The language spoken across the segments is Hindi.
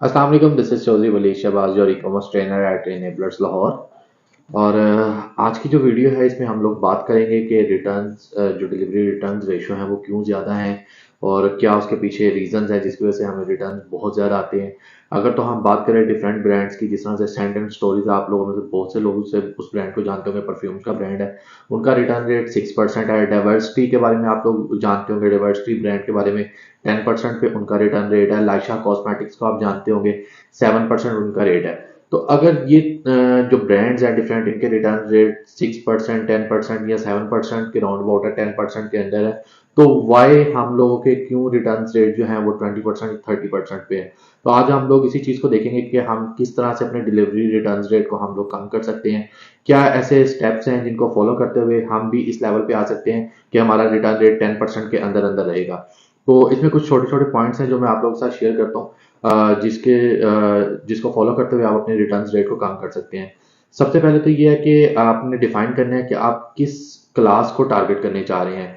अस्सलाम वालेकुम, this is Chaudhry Wali Shahbaz, your e-commerce trainer at Enablers Lahore. और आज की जो वीडियो है इसमें हम लोग बात करेंगे कि रिटर्न्स जो डिलीवरी रिटर्न्स रेशो हैं वो क्यों ज़्यादा हैं और क्या उसके पीछे रीजंस हैं जिसकी वजह से हमें रिटर्न्स बहुत ज़्यादा आते हैं। अगर तो हम बात करें डिफरेंट ब्रांड्स की, जिस तरह से सेंट एंड स्टोरीज, आप लोगों में से बहुत से लोग उस ब्रांड को जानते होंगे, परफ्यूम्स का ब्रांड है। उनका रिटर्न रेट 6% है। डाइवर्सिटी के बारे में आप लोग जानते होंगे, डाइवर्सिटी ब्रांड के बारे में 10% पे उनका रिटर्न रेट है। लाइशा कॉस्मेटिक्स को आप जानते होंगे, 7% उनका रेट है। तो अगर ये जो ब्रांड्स हैं डिफरेंट, इनके रिटर्न रेट 6%, 10% या 7% के राउंड अबाउट है, 10% के अंदर है, तो वाई हम लोगों के क्यों रिटर्न रेट जो है वो 20% 30% पे है। तो आज हम लोग इसी चीज को देखेंगे कि हम किस तरह से अपने डिलीवरी रिटर्न रेट को हम लोग कम कर सकते हैं। क्या ऐसे स्टेप्स हैं जिनको फॉलो करते हुए हम भी इस लेवल पे आ सकते हैं कि हमारा रिटर्न रेट 10% के अंदर अंदर रहेगा। तो इसमें कुछ छोटे छोटे पॉइंट्स हैं जो मैं आप लोगों के साथ शेयर करता हूँ, जिसको फॉलो करते हुए आप अपने रिटर्न रेट को कम कर सकते हैं। सबसे पहले तो ये है कि आपने डिफाइन करना है कि आप किस क्लास को टारगेट करने चाह रहे हैं।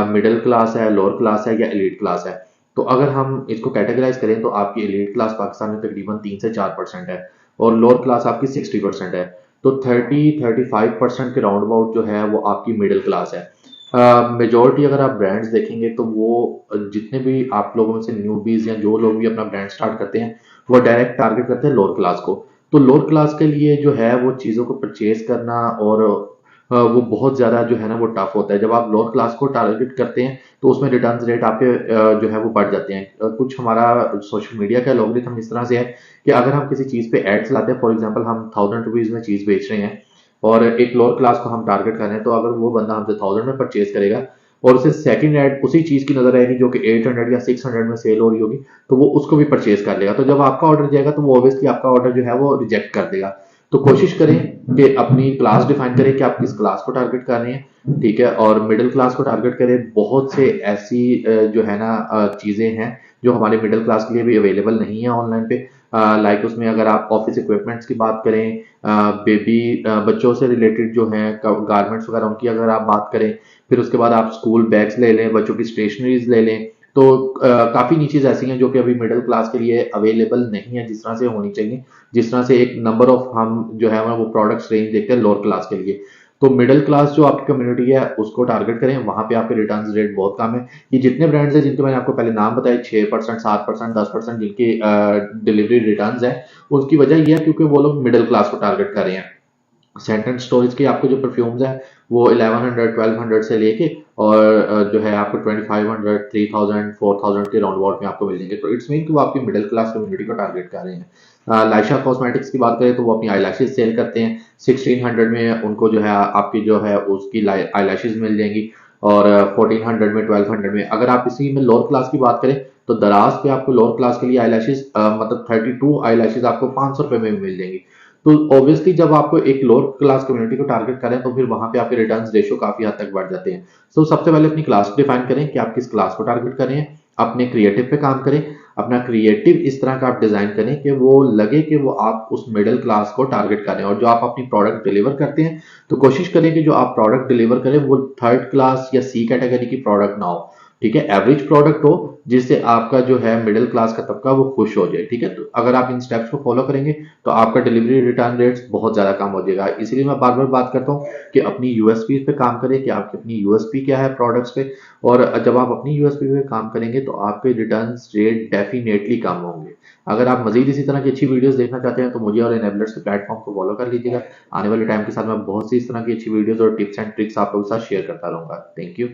मिडिल क्लास है, लोअर क्लास है या एलीट क्लास है। तो अगर हम इसको कैटेगराइज करें तो आपकी एलीट क्लास पाकिस्तान में तकरीबन 3 से 4% है और लोअर क्लास आपकी 60% है। तो 30-35% के राउंड अबाउट जो है वो आपकी मिडिल क्लास है। मेजोरिटी अगर आप ब्रांड्स देखेंगे तो वो जितने भी आप लोगों में से न्यूबीज या जो लोग भी अपना ब्रांड स्टार्ट करते हैं वो डायरेक्ट टारगेट करते हैं लोअर क्लास को। तो लोअर क्लास के लिए जो है वो चीज़ों को परचेज करना और वो बहुत ज़्यादा जो है ना वो टफ होता है। जब आप लोअर क्लास को टारगेट करते हैं तो उसमें रिटर्न रेट आपके जो है वो बढ़ जाते हैं। कुछ हमारा सोशल मीडिया का एल्गोरिथम इस तरह से है कि अगर हम किसी चीज़ पे एड्स लाते हैं, फॉर एग्जांपल हम 1000 रुपीज़ में चीज़ बेच रहे हैं और एक लोअर क्लास को हम टारगेट कर रहे हैं, तो अगर वो बंदा हमसे 1000 में परचेज करेगा और उसे सेकंड एड उसी चीज की नजर आएगी जो कि 800 या 600 में सेल हो रही होगी, तो वो उसको भी परचेज कर लेगा। तो जब आपका ऑर्डर जाएगा तो वो ऑब्वियसली आपका ऑर्डर जो है वो रिजेक्ट कर देगा। तो कोशिश करें कि अपनी क्लास डिफाइन करें कि आप किस क्लास को टारगेट कर रहे हैं, ठीक है, और मिडिल क्लास को टारगेट करें। बहुत से ऐसी जो है ना चीजें हैं जो हमारे मिडिल क्लास के लिए भी अवेलेबल नहीं है ऑनलाइन पे। लाइक उसमें अगर आप ऑफिस इक्विपमेंट्स की बात करें, बेबी बच्चों से रिलेटेड जो हैं गारमेंट्स वगैरह, उनकी अगर आप बात करें, फिर उसके बाद आप स्कूल बैग्स ले लें, बच्चों की स्टेशनरीज ले लें, तो काफ़ी नीचेज ऐसी हैं जो कि अभी मिडिल क्लास के लिए अवेलेबल नहीं है जिस तरह से होनी चाहिए। जिस तरह से एक नंबर ऑफ हम जो है वो प्रोडक्ट्स रेंज देखते हैं लोअर क्लास के लिए। तो मिडिल क्लास जो आपकी कम्युनिटी है उसको टारगेट करें, वहां पे आपके रिटर्न रेट बहुत कम है। ये जितने ब्रांड्स हैं जिनके मैंने आपको पहले नाम बताए, 6%, 7%, 10% जिनकी डिलीवरी रिटर्न है, उसकी वजह यह है क्योंकि वो लोग मिडिल क्लास को टारगेट कर रहे हैं। सेंट एंड स्टोरेज के आपको जो परफ्यूम्स है वो 1100 1200 से लेके और जो है आपको 2500 3000 4000 के राउंड अबाउट में आपको मिल जाएंगे। तो इट्स मीन कि वो आपकी मिडिल क्लास कम्युनिटी को टारगेट कर रहे हैं। लाइशा कॉस्मेटिक्स की बात करें तो वो अपनी आई लैशेज सेल करते हैं। 1600 में उनको जो है आपकी जो है उसकी आई लैशेज मिल जाएंगी और 1400 में 1200 में। अगर आप इसी में लोअर क्लास की बात करें तो दराज पे आपको लोअर क्लास के लिए आई लैशेज मतलब 32 आई लैशेज आपको 500 रुपए में मिल जाएंगी। तो ऑब्वियसली जब आपको एक लोअर क्लास कम्युनिटी को टारगेट करें तो फिर वहां पे आपके रिटर्न रेशो काफी हद तक बढ़ जाते हैं। तो सबसे पहले अपनी क्लास डिफाइन करें कि आप किस क्लास को टारगेट कर रहे हैं। अपने क्रिएटिव पे काम करें। अपना क्रिएटिव इस तरह का आप डिजाइन करें कि वो लगे कि वो आप उस मिडिल क्लास को टारगेट कर रहे हैं। और जो आप अपनी प्रोडक्ट डिलीवर करते हैं तो कोशिश करें कि जो आप प्रोडक्ट डिलीवर करें वो थर्ड क्लास या सी कैटेगरी की प्रोडक्ट ना हो, ठीक है, एवरेज प्रोडक्ट हो जिससे आपका जो है मिडिल क्लास का तबका वो खुश हो जाए, ठीक है। तो अगर आप इन स्टेप्स को फॉलो करेंगे तो आपका डिलीवरी रिटर्न रेट्स बहुत ज़्यादा कम हो जाएगा। इसीलिए मैं बार बार बात करता हूँ कि अपनी यूएसपी पे काम करें कि आपकी अपनी यूएसपी क्या है प्रोडक्ट्स पे। और जब आप अपनी यूएसपी पे काम करेंगे तो आपके रिटर्न रेट डेफिनेटली कम होंगे। अगर आप मजीद इसी तरह की अच्छी वीडियोस देखना चाहते हैं तो मुझे और एनेबलर्स के प्लेटफॉर्म को फॉलो कर लीजिएगा। आने वाले टाइम के साथ मैं बहुत सी इस तरह की अच्छी वीडियोस और टिप्स एंड ट्रिक्स आप लोगों के साथ शेयर करता रहूंगा। Thank you.